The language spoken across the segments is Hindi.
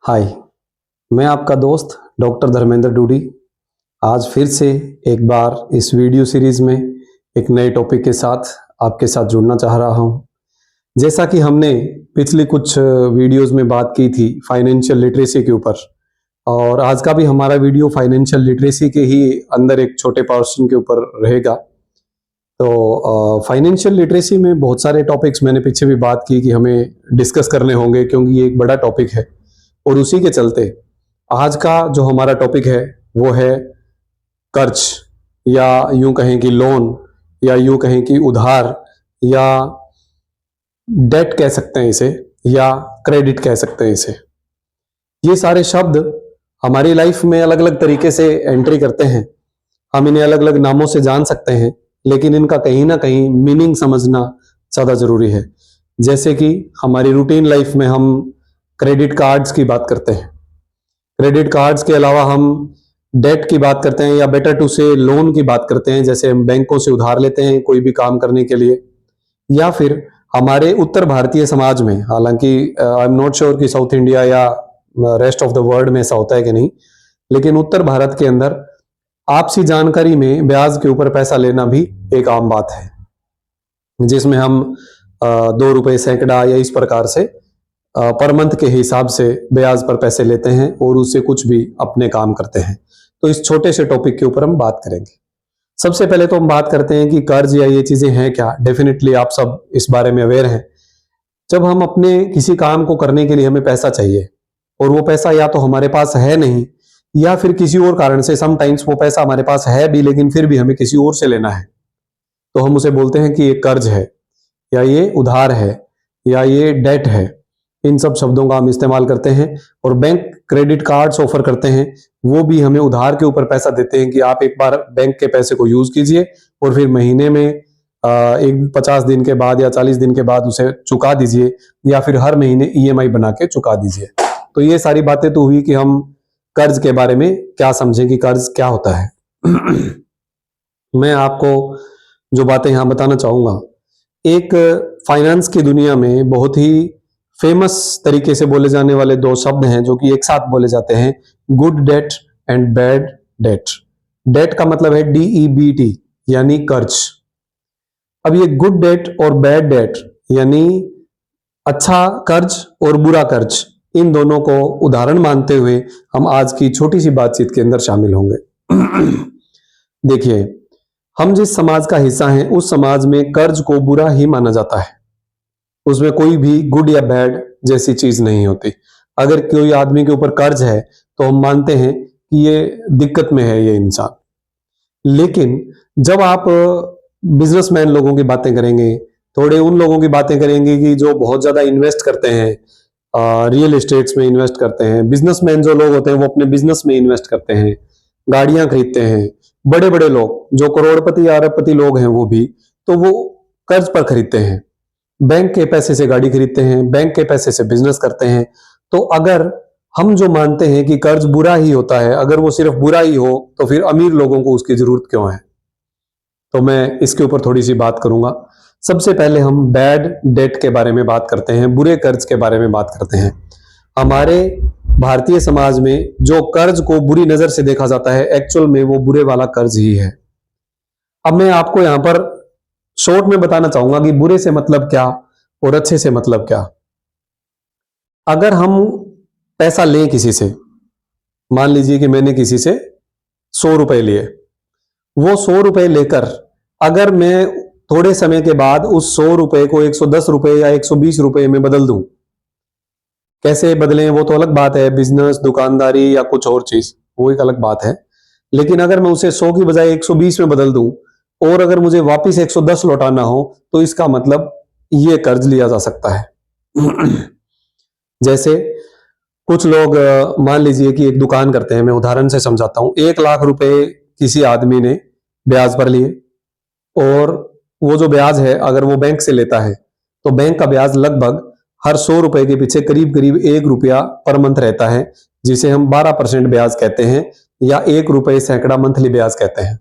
हाय, मैं आपका दोस्त डॉक्टर धर्मेंद्र डूडी आज फिर से एक बार इस वीडियो सीरीज में एक नए टॉपिक के साथ आपके साथ जुड़ना चाह रहा हूं। जैसा कि हमने पिछली कुछ वीडियोस में बात की थी फाइनेंशियल लिटरेसी के ऊपर, और आज का भी हमारा वीडियो फाइनेंशियल लिटरेसी के ही अंदर एक छोटे पोर्शन के ऊपर रहेगा। तो फाइनेंशियल लिटरेसी में बहुत सारे टॉपिक्स मैंने पीछे भी बात की कि हमें डिस्कस करने होंगे, क्योंकि ये एक बड़ा टॉपिक है। और उसी के चलते आज का जो हमारा टॉपिक है वो है कर्ज, या यूं कहें कि लोन, या यूं कहें कि उधार, या डेट कह सकते हैं इसे, या क्रेडिट कह सकते हैं इसे। ये सारे शब्द हमारी लाइफ में अलग अलग तरीके से एंट्री करते हैं। हम इन्हें अलग अलग नामों से जान सकते हैं, लेकिन इनका कहीं ना कहीं मीनिंग समझना ज़्यादा जरूरी है। जैसे कि हमारी रूटीन लाइफ में हम क्रेडिट कार्ड्स की बात करते हैं, क्रेडिट कार्ड्स के अलावा हम डेट की बात करते हैं, या बेटर टू से लोन की बात करते हैं। जैसे हम बैंकों से उधार लेते हैं कोई भी काम करने के लिए, या फिर हमारे उत्तर भारतीय समाज में, हालांकि आई एम नॉट श्योर कि साउथ इंडिया या रेस्ट ऑफ द वर्ल्ड में ऐसा होता है कि नहीं, लेकिन उत्तर भारत के अंदर आपसी जानकारी में ब्याज के ऊपर पैसा लेना भी एक आम बात है, जिसमें हम 2 रुपए सैकड़ा या इस प्रकार से पर मंथ के हिसाब से ब्याज पर पैसे लेते हैं और उससे कुछ भी अपने काम करते हैं। तो इस छोटे से टॉपिक के ऊपर हम बात करेंगे। सबसे पहले तो हम बात करते हैं कि कर्ज या ये चीजें हैं क्या। डेफिनेटली आप सब इस बारे में अवेयर हैं। जब हम अपने किसी काम को करने के लिए हमें पैसा चाहिए, और वो पैसा या तो हमारे पास है नहीं, या फिर किसी और कारण से समटाइम्स वो पैसा हमारे पास है भी लेकिन फिर भी हमें किसी और से लेना है, तो हम उसे बोलते हैं कि ये कर्ज है, या ये उधार है, या ये डेट है। इन सब शब्दों का हम इस्तेमाल करते हैं। और बैंक क्रेडिट कार्ड्स ऑफर करते हैं, वो भी हमें उधार के ऊपर पैसा देते हैं कि आप एक बार बैंक के पैसे को यूज कीजिए और फिर महीने में एक 50 दिन के बाद या 40 दिन के बाद उसे चुका दीजिए, या फिर हर महीने ईएमआई बना के चुका दीजिए। तो ये सारी बातें तो हुई कि हम कर्ज के बारे में क्या समझें कि कर्ज क्या होता है। मैं आपको जो बातें यहां बताना चाहूंगा, एक फाइनेंस की दुनिया में बहुत ही फेमस तरीके से बोले जाने वाले 2 शब्द हैं जो कि एक साथ बोले जाते हैं, good debt and bad debt. Debt का मतलब है DEBT, यानी कर्ज। अब ये गुड डेट और बैड डेट, यानी अच्छा कर्ज और बुरा कर्ज, इन दोनों को उदाहरण मानते हुए हम आज की छोटी सी बातचीत के अंदर शामिल होंगे। देखिए, हम जिस समाज का हिस्सा हैं उस समाज में कर्ज को बुरा ही माना जाता है। उसमें कोई भी गुड या बैड जैसी चीज नहीं होती। अगर कोई आदमी के ऊपर कर्ज है तो हम मानते हैं कि ये दिक्कत में है ये इंसान। लेकिन जब आप बिजनेसमैन लोगों की बातें करेंगे, थोड़े उन लोगों की बातें करेंगे कि जो बहुत ज्यादा इन्वेस्ट करते हैं, रियल एस्टेट्स में इन्वेस्ट करते हैं, बिजनेसमैन जो लोग होते हैं वो अपने बिजनेस में इन्वेस्ट करते हैं, गाड़ियां खरीदते हैं, बड़े बड़े लोग जो करोड़पति या अरबपति लोग हैं वो भी, तो वो कर्ज पर खरीदते हैं, बैंक के पैसे से गाड़ी खरीदते हैं, बैंक के पैसे से बिजनेस करते हैं। तो अगर हम जो मानते हैं कि कर्ज बुरा ही होता है, अगर वो सिर्फ बुरा ही हो तो फिर अमीर लोगों को उसकी जरूरत क्यों है? तो मैं इसके ऊपर थोड़ी सी बात करूंगा। सबसे पहले हम बैड डेट के बारे में बात करते हैं, बुरे कर्ज के बारे में बात करते हैं। हमारे भारतीय समाज में जो कर्ज को बुरी नजर से देखा जाता है, एक्चुअल में वो बुरे वाला कर्ज ही है। अब मैं आपको यहां पर शॉर्ट में बताना चाहूंगा कि बुरे से मतलब क्या और अच्छे से मतलब क्या। अगर हम पैसा लें किसी से, मान लीजिए कि मैंने किसी से 100 रुपए लिए, वो 100 रुपए लेकर अगर मैं थोड़े समय के बाद उस 100 रुपए को 110 रुपए या 120 रुपए में बदल दूं, कैसे बदलें वो तो अलग बात है, बिजनेस, दुकानदारी या कुछ और चीज, वो एक अलग बात है। लेकिन अगर मैं उसे 100 की बजाय 120 में बदल दूं और अगर मुझे वापस 110 लौटाना हो, तो इसका मतलब ये कर्ज लिया जा सकता है। जैसे कुछ लोग मान लीजिए कि एक दुकान करते हैं, मैं उदाहरण से समझाता हूं। 1 लाख रुपए किसी आदमी ने ब्याज पर लिए, और वो जो ब्याज है अगर वो बैंक से लेता है तो बैंक का ब्याज लगभग हर 100 रुपए के पीछे करीब करीब 1 रुपया पर मंथ रहता है, जिसे हम 12% ब्याज कहते हैं, या 1 रुपए सैकड़ा मंथली ब्याज कहते हैं।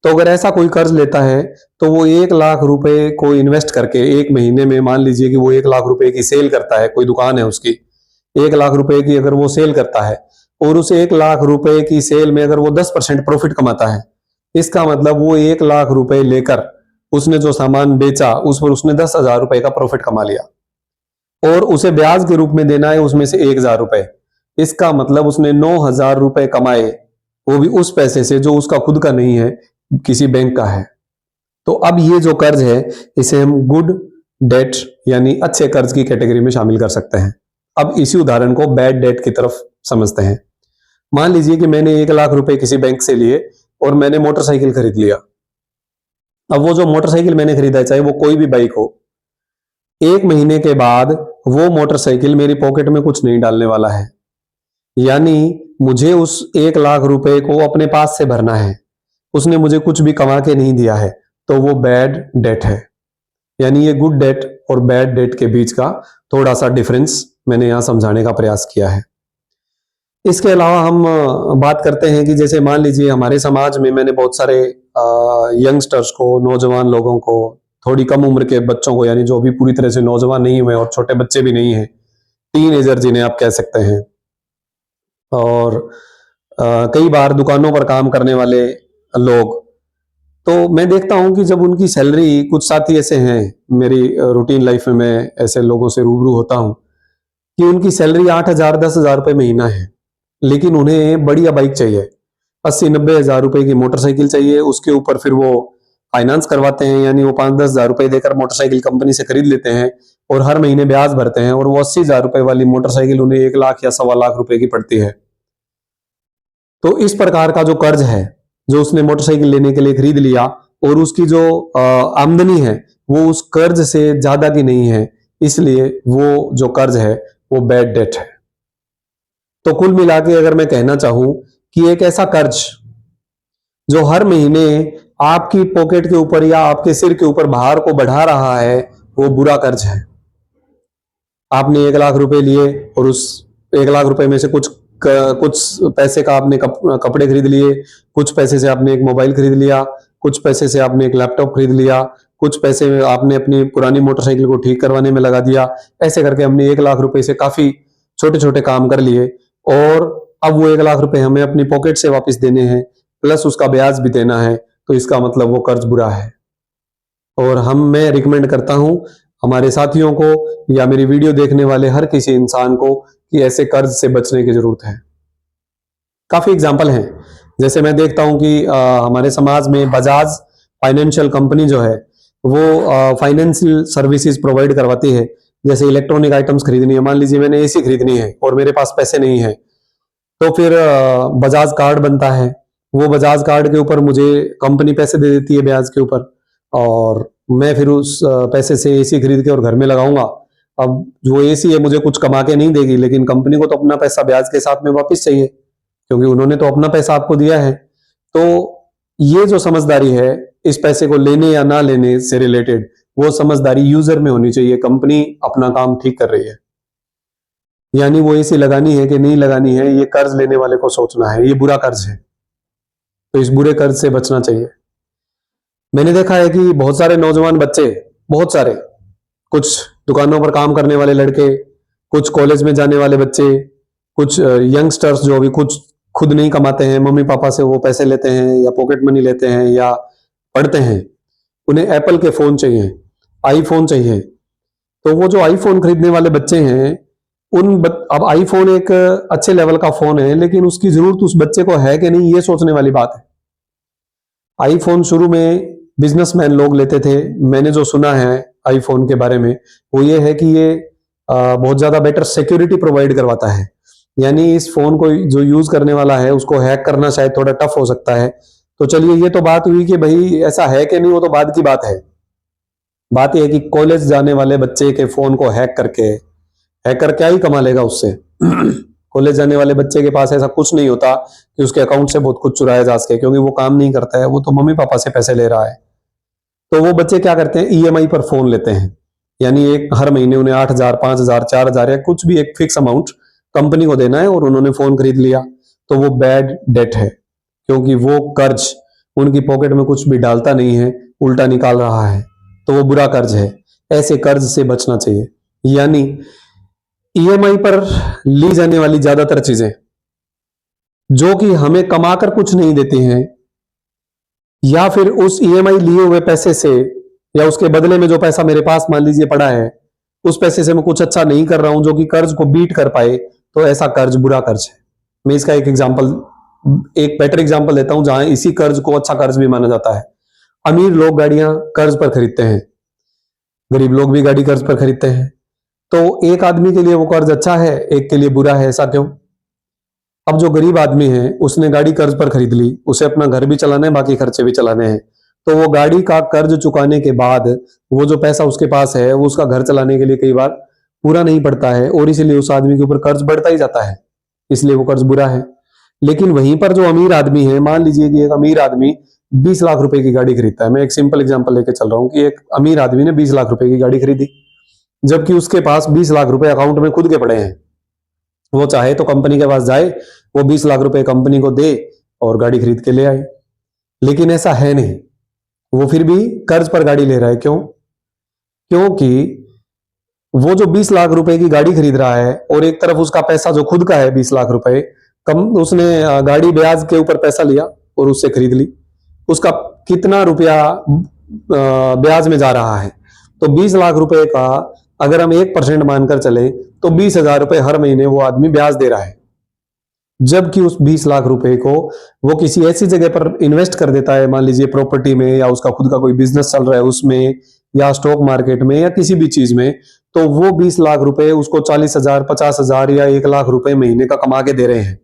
तो अगर ऐसा कोई कर्ज लेता है तो वो 1 लाख रुपए को इन्वेस्ट करके एक महीने में, मान लीजिए कि वो 1 लाख रुपए की सेल करता है, कोई दुकान है उसकी, 1 लाख रुपए की अगर वो सेल करता है और उसे 1 लाख रुपए की सेल में अगर वो 10% प्रॉफिट कमाता है, इसका मतलब वो 1 लाख रुपए लेकर उसने जो सामान बेचा उस पर उसने 10,000 रुपए का प्रॉफिट कमा लिया और उसे ब्याज के रूप में देना है उसमें से 1,000 रुपए। इसका मतलब उसने 9,000 रुपए कमाए, वो भी उस पैसे से जो उसका खुद का नहीं है, किसी बैंक का है। तो अब ये जो कर्ज है इसे हम गुड डेट यानी अच्छे कर्ज की कैटेगरी में शामिल कर सकते हैं। अब इसी उदाहरण को बैड डेट की तरफ समझते हैं। मान लीजिए कि मैंने 1 लाख रुपए किसी बैंक से लिए और मैंने मोटरसाइकिल खरीद लिया। अब वो जो मोटरसाइकिल मैंने खरीदा है, चाहे वो कोई भी बाइक हो, 1 महीने के बाद वो मोटरसाइकिल मेरी पॉकेट में कुछ नहीं डालने वाला है। यानी मुझे उस 1 लाख रुपए को अपने पास से भरना है, उसने मुझे कुछ भी कमा के नहीं दिया है, तो वो बैड डेट है। यानी ये गुड डेट और बैड डेट के बीच का थोड़ा सा डिफरेंस मैंने यहां समझाने का प्रयास किया है। इसके अलावा हम बात करते हैं कि जैसे मान लीजिए हमारे समाज में मैंने बहुत सारे यंगस्टर्स को, नौजवान लोगों को, थोड़ी कम उम्र के बच्चों को, यानी जो अभी पूरी तरह से नौजवान नहीं हुए और छोटे बच्चे भी नहीं हैं, टीनेजर जिन्हें आप कह सकते हैं, और कई बार दुकानों पर काम करने वाले लोग, तो मैं देखता हूं कि जब उनकी सैलरी, कुछ साथी ऐसे हैं मेरी रूटीन लाइफ में, मैं ऐसे लोगों से रूबरू होता हूं कि उनकी सैलरी 8,000 10,000 रुपए महीना है, लेकिन उन्हें बढ़िया बाइक चाहिए, 80-90 हजार रुपए की मोटरसाइकिल चाहिए। उसके ऊपर फिर वो फाइनेंस करवाते हैं, यानी वो 5-10 हजार रुपए देकर मोटरसाइकिल कंपनी से खरीद लेते हैं और हर महीने ब्याज भरते हैं और वो 80,000 रुपए वाली मोटरसाइकिल उन्हें 1 लाख या 1.25 लाख रुपए की पड़ती है। तो इस प्रकार का जो कर्ज है, जो उसने मोटरसाइकिल लेने के लिए खरीद लिया और उसकी जो आमदनी है वो उस कर्ज से ज्यादा की नहीं है, इसलिए वो जो कर्ज है वो बैड डेट है। तो कुल मिला के अगर मैं कहना चाहूं कि एक ऐसा कर्ज जो हर महीने आपकी पॉकेट के ऊपर या आपके सिर के ऊपर भार को बढ़ा रहा है, वो बुरा कर्ज है। आपने 1 लाख रुपए लिए और उस 1 लाख रुपए में से कुछ पैसे का आपने कपड़े खरीद लिए, कुछ पैसे से आपने एक मोबाइल खरीद लिया, कुछ पैसे से आपने एक लैपटॉप खरीद लिया, कुछ पैसे आपने अपनी पुरानी मोटरसाइकिल को ठीक करवाने में लगा दिया। ऐसे करके हमने 1 लाख रुपए से काफी छोटे छोटे काम कर लिए और अब वो 1 लाख रुपए हमें अपनी पॉकेट से वापस देने हैं, प्लस उसका ब्याज भी देना है। तो इसका मतलब वो कर्ज बुरा है। और मैं रिकमेंड करता हूं हमारे साथियों को या मेरी वीडियो देखने वाले हर किसी इंसान को कि ऐसे कर्ज से बचने की जरूरत है। काफी एग्जाम्पल हैं, जैसे मैं देखता हूं कि हमारे समाज में बजाज फाइनेंशियल कंपनी जो है वो फाइनेंशियल सर्विसेज प्रोवाइड करवाती है। जैसे इलेक्ट्रॉनिक आइटम्स खरीदनी है, मान लीजिए मैंने एसी खरीदनी है और मेरे पास पैसे नहीं है, तो फिर बजाज कार्ड बनता है। वो बजाज कार्ड के ऊपर मुझे कंपनी पैसे दे देती है ब्याज के ऊपर, और मैं फिर उस पैसे से एसी खरीद के और घर में लगाऊंगा। अब जो एसी है मुझे कुछ कमा के नहीं देगी, लेकिन कंपनी को तो अपना पैसा ब्याज के साथ में वापस चाहिए, क्योंकि उन्होंने तो अपना पैसा आपको दिया है। तो ये जो समझदारी है इस पैसे को लेने या ना लेने से रिलेटेड, वो समझदारी यूजर में होनी चाहिए। कंपनी अपना काम ठीक कर रही है, यानी वो एसी लगानी है कि नहीं लगानी है ये कर्ज लेने वाले को सोचना है। ये बुरा कर्ज है, तो इस बुरे कर्ज से बचना चाहिए। मैंने देखा है कि बहुत सारे नौजवान बच्चे, बहुत सारे, कुछ दुकानों पर काम करने वाले लड़के, कुछ कॉलेज में जाने वाले बच्चे, कुछ यंगस्टर्स जो अभी कुछ खुद नहीं कमाते हैं, मम्मी पापा से वो पैसे लेते हैं या पॉकेट मनी लेते हैं या पढ़ते हैं, उन्हें एप्पल के फोन चाहिए, आईफोन चाहिए। तो वो जो आईफोन खरीदने वाले बच्चे हैं अब आईफोन एक अच्छे लेवल का फोन है, लेकिन उसकी जरूरत उस बच्चे को है कि नहीं, ये सोचने वाली बात है। आईफोन शुरू में बिजनेसमैन लोग लेते थे। मैंने जो सुना है आईफोन के बारे में वो ये है कि ये बहुत ज्यादा बेटर सिक्योरिटी प्रोवाइड करवाता है। यानी इस फोन को जो यूज करने वाला है उसको हैक करना शायद थोड़ा टफ हो सकता है। तो चलिए ये तो बात हुई कि भाई ऐसा है कि नहीं, वो तो बाद की बात है। बात यह है कि कॉलेज जाने वाले बच्चे के फोन को हैकर क्या ही कमा लेगा उससे। कॉलेज जाने वाले बच्चे के पास ऐसा कुछ नहीं होता कि उसके अकाउंट से बहुत कुछ चुराया जा सके, क्योंकि वो काम नहीं करता है, वो तो मम्मी पापा से पैसे ले रहा है। तो वो बच्चे क्या करते हैं, ईएमआई पर फोन लेते हैं, यानी एक हर महीने उन्हें 8,000 5,000 4,000 या कुछ भी एक फिक्स अमाउंट कंपनी को देना है और उन्होंने फोन खरीद लिया। तो वो बैड डेट है, क्योंकि वो कर्ज उनकी पॉकेट में कुछ भी डालता नहीं है, उल्टा निकाल रहा है। तो वो बुरा कर्ज है। ऐसे कर्ज से बचना चाहिए। यानी ईएमआई पर ली जाने वाली ज्यादातर चीजें जो कि हमें कमाकर कुछ नहीं देती हैं, या फिर उस ईएमआई लिए हुए पैसे से या उसके बदले में जो पैसा मेरे पास मान लीजिए पड़ा है, उस पैसे से मैं कुछ अच्छा नहीं कर रहा हूं जो कि कर्ज को बीट कर पाए, तो ऐसा कर्ज बुरा कर्ज है। मैं इसका एक बेटर एग्जांपल देता हूं जहां इसी कर्ज को अच्छा कर्ज भी माना जाता है। अमीर लोग गाड़ियां कर्ज पर खरीदते हैं, गरीब लोग भी गाड़ी कर्ज पर खरीदते हैं। तो एक आदमी के लिए वो कर्ज अच्छा है, एक के लिए बुरा है, ऐसा क्यों? अब जो गरीब आदमी है उसने गाड़ी कर्ज पर खरीद ली, उसे अपना घर भी चलाना है, बाकी खर्चे भी चलाने हैं। तो वो गाड़ी का कर्ज चुकाने के बाद वो जो पैसा उसके पास है वो उसका घर चलाने के लिए कई बार पूरा नहीं पड़ता है, और इसीलिए उस आदमी के ऊपर कर्ज बढ़ता ही जाता है, इसलिए वो कर्ज बुरा है। लेकिन वहीं पर जो अमीर आदमी है, मान लीजिए कि एक अमीर आदमी 20 लाख रुपए की गाड़ी खरीदता है। मैं एक सिंपल एग्जांपल लेके चल रहा हूं कि एक अमीर आदमी ने 20 लाख रुपए की गाड़ी खरीदी, जबकि उसके पास 20 लाख रुपए अकाउंट में खुद के पड़े हैं। वो चाहे तो कंपनी के पास जाए, वो 20 लाख रुपए कंपनी को दे और गाड़ी खरीद के ले आए, लेकिन ऐसा है नहीं। वो फिर भी कर्ज पर गाड़ी ले रहा है। क्यों? क्योंकि वो जो 20 लाख रुपए की गाड़ी खरीद रहा है और एक तरफ उसका पैसा जो खुद का है 20 लाख रुपए, कम उसने गाड़ी ब्याज के ऊपर पैसा लिया और उससे खरीद ली, उसका कितना रुपया ब्याज में जा रहा है? तो 20 लाख रुपए का अगर हम 1% मानकर चले तो 20,000 रुपए हर महीने वो आदमी ब्याज दे रहा है। जबकि उस 20 लाख रुपए को वो किसी ऐसी जगह पर इन्वेस्ट कर देता है, मान लीजिए प्रॉपर्टी में, या उसका खुद का कोई बिजनेस चल रहा है उसमें, या स्टॉक मार्केट में, या किसी भी चीज में, तो वो 20 लाख रुपए उसको 40,000, 50,000 या 1 लाख रुपए महीने का कमा के दे रहे हैं।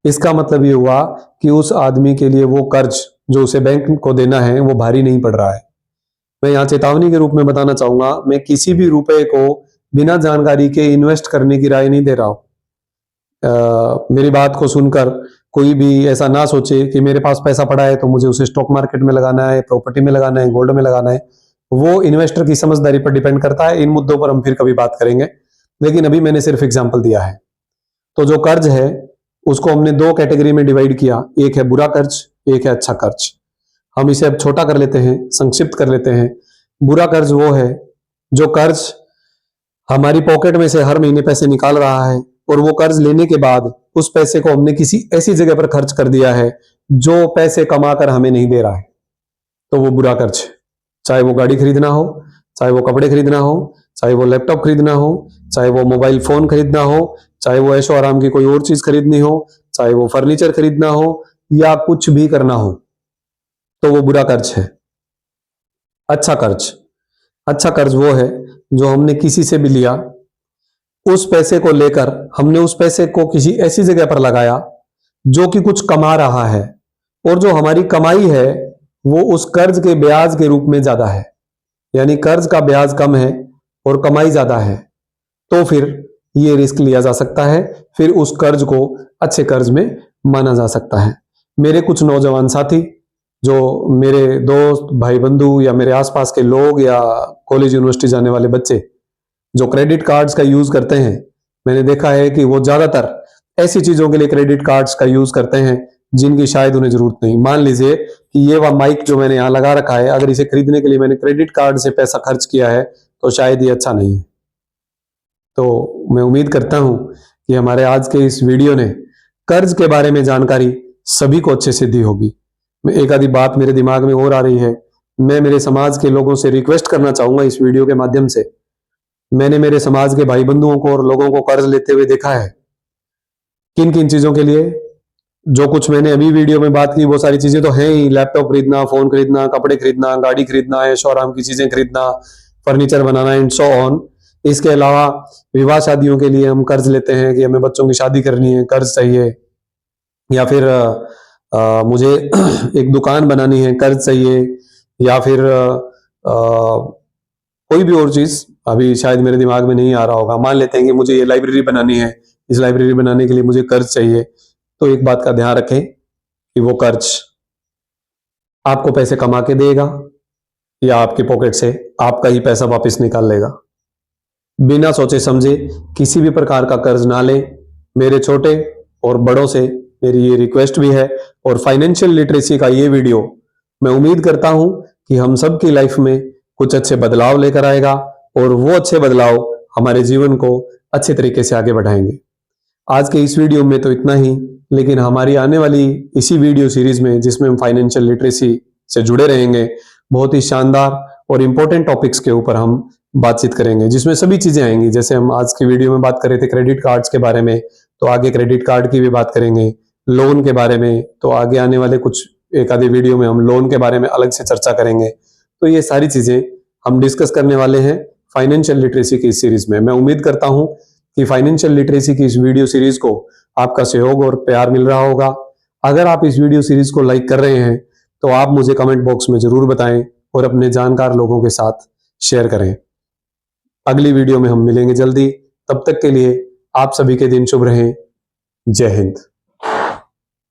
इसका मतलब ये हुआ कि उस आदमी के लिए वो कर्ज जो उसे बैंक को देना है वो भारी नहीं पड़ रहा है। मैं यहाँ चेतावनी के रूप में बताना चाहूंगा, मैं किसी भी रुपए को बिना जानकारी के इन्वेस्ट करने की राय नहीं दे रहा हूं। मेरी बात को सुनकर कोई भी ऐसा ना सोचे कि मेरे पास पैसा पड़ा है तो मुझे उसे स्टॉक मार्केट में लगाना है, प्रॉपर्टी में लगाना है, गोल्ड में लगाना है। वो इन्वेस्टर की समझदारी पर डिपेंड करता है। इन मुद्दों पर हम फिर कभी बात करेंगे, लेकिन अभी मैंने सिर्फ एग्जाम्पल दिया है। तो जो कर्ज है उसको हमने 2 कैटेगरी में डिवाइड किया, एक है बुरा कर्ज, एक है अच्छा कर्ज। हम इसे अब छोटा कर लेते हैं, संक्षिप्त कर लेते हैं। बुरा कर्ज वो है जो कर्ज हमारी पॉकेट में से हर महीने पैसे निकाल रहा है, और वो कर्ज लेने के बाद उस पैसे को हमने किसी ऐसी जगह पर खर्च कर दिया है जो पैसे कमाकर हमें नहीं दे रहा है, तो वो बुरा कर्ज है। चाहे वो गाड़ी खरीदना हो, चाहे वो कपड़े खरीदना हो, चाहे वो लैपटॉप खरीदना हो, चाहे वो मोबाइल फोन खरीदना हो, चाहे वो ऐशो आराम की कोई और चीज खरीदनी हो, चाहे वो फर्नीचर खरीदना हो, या कुछ भी करना हो, तो वो बुरा कर्ज है। अच्छा कर्ज, अच्छा कर्ज वो है जो हमने किसी से भी लिया, उस पैसे को लेकर हमने उस पैसे को किसी ऐसी जगह पर लगाया जो कि कुछ कमा रहा है, और जो हमारी कमाई है वो उस कर्ज के ब्याज के रूप में ज्यादा है। यानी कर्ज का ब्याज कम है और कमाई ज्यादा है, तो फिर ये रिस्क लिया जा सकता है, फिर उस कर्ज को अच्छे कर्ज में माना जा सकता है। मेरे कुछ नौजवान साथी, जो मेरे दोस्त, भाई बंधु, या मेरे आसपास के लोग, या कॉलेज यूनिवर्सिटी जाने वाले बच्चे जो क्रेडिट कार्ड्स का यूज करते हैं, मैंने देखा है कि वो ज्यादातर ऐसी चीजों के लिए क्रेडिट कार्ड्स का यूज करते हैं जिनकी शायद उन्हें जरूरत नहीं। मान लीजिए कि ये वाला माइक जो मैंने यहाँ लगा रखा है, अगर इसे खरीदने के लिए मैंने क्रेडिट कार्ड से पैसा खर्च किया है तो शायद ये अच्छा नहीं है। तो मैं उम्मीद करता हूं कि हमारे आज के इस वीडियो ने कर्ज के बारे में जानकारी सभी को अच्छे से दी होगी। मैं एक आधी बात मेरे दिमाग में और आ रही है, मैं मेरे समाज के लोगों से रिक्वेस्ट करना चाहूंगा इस वीडियो के माध्यम से। मैंने मेरे समाज के भाई बंधुओं को और लोगों को कर्ज लेते हुए देखा है। किन किन चीजों के लिए? जो कुछ मैंने अभी वीडियो में बात की वो सारी चीजें तो हैं ही, लैपटॉप खरीदना, फोन खरीदना, कपड़े खरीदना, गाड़ी खरीदना, ऐशो आराम की चीजें खरीदना, furniture banana and so on. इसके अलावा विवाह शादियों के लिए हम कर्ज लेते हैं कि हमें बच्चों की शादी करनी है, कर्ज चाहिए, या फिर मुझे एक दुकान बनानी है, कर्ज चाहिए, या फिर कोई भी और चीज अभी शायद मेरे दिमाग में नहीं आ रहा होगा। मान लेते हैं कि मुझे ये लाइब्रेरी बनानी है, इस लाइब्रेरी बनाने के लिए मुझे कर्ज चाहिए। तो एक बात का ध्यान रखें कि वो कर्ज आपको पैसे कमा के देगा या आपके पॉकेट से आपका ही पैसा वापस निकाल लेगा। बिना सोचे समझे किसी भी प्रकार का कर्ज ना लें। मेरे छोटे और बड़ों से मेरी ये रिक्वेस्ट भी है, और फाइनेंशियल लिटरेसी का ये वीडियो मैं उम्मीद करता हूं कि हम सब की लाइफ में कुछ अच्छे बदलाव लेकर आएगा, और वो अच्छे बदलाव हमारे जीवन को अच्छे तरीके से आगे बढ़ाएंगे। आज के इस वीडियो में तो इतना ही, लेकिन हमारी आने वाली इसी वीडियो सीरीज में, जिसमें हम फाइनेंशियल लिटरेसी से जुड़े रहेंगे, बहुत ही शानदार और इंपॉर्टेंट टॉपिक्स के ऊपर हम बातचीत करेंगे, जिसमें सभी चीजें आएंगी। जैसे हम आज की वीडियो में बात कर रहे थे क्रेडिट कार्ड्स के बारे में, तो आगे क्रेडिट कार्ड की भी बात करेंगे। लोन के बारे में तो आगे आने वाले कुछ एक आधी वीडियो में हम लोन के बारे में अलग से चर्चा करेंगे। तो ये सारी चीजें हम डिस्कस करने वाले हैं फाइनेंशियल लिटरेसी की इस सीरीज में। मैं उम्मीद करता हूं कि फाइनेंशियल लिटरेसी की इस वीडियो सीरीज को आपका सहयोग और प्यार मिल रहा होगा। अगर आप इस वीडियो सीरीज को लाइक कर रहे हैं तो आप मुझे कमेंट बॉक्स में जरूर बताएं और अपने जानकार लोगों के साथ शेयर करें। अगली वीडियो में हम मिलेंगे जल्दी। तब तक के लिए आप सभी के दिन शुभ रहें। जय हिंद।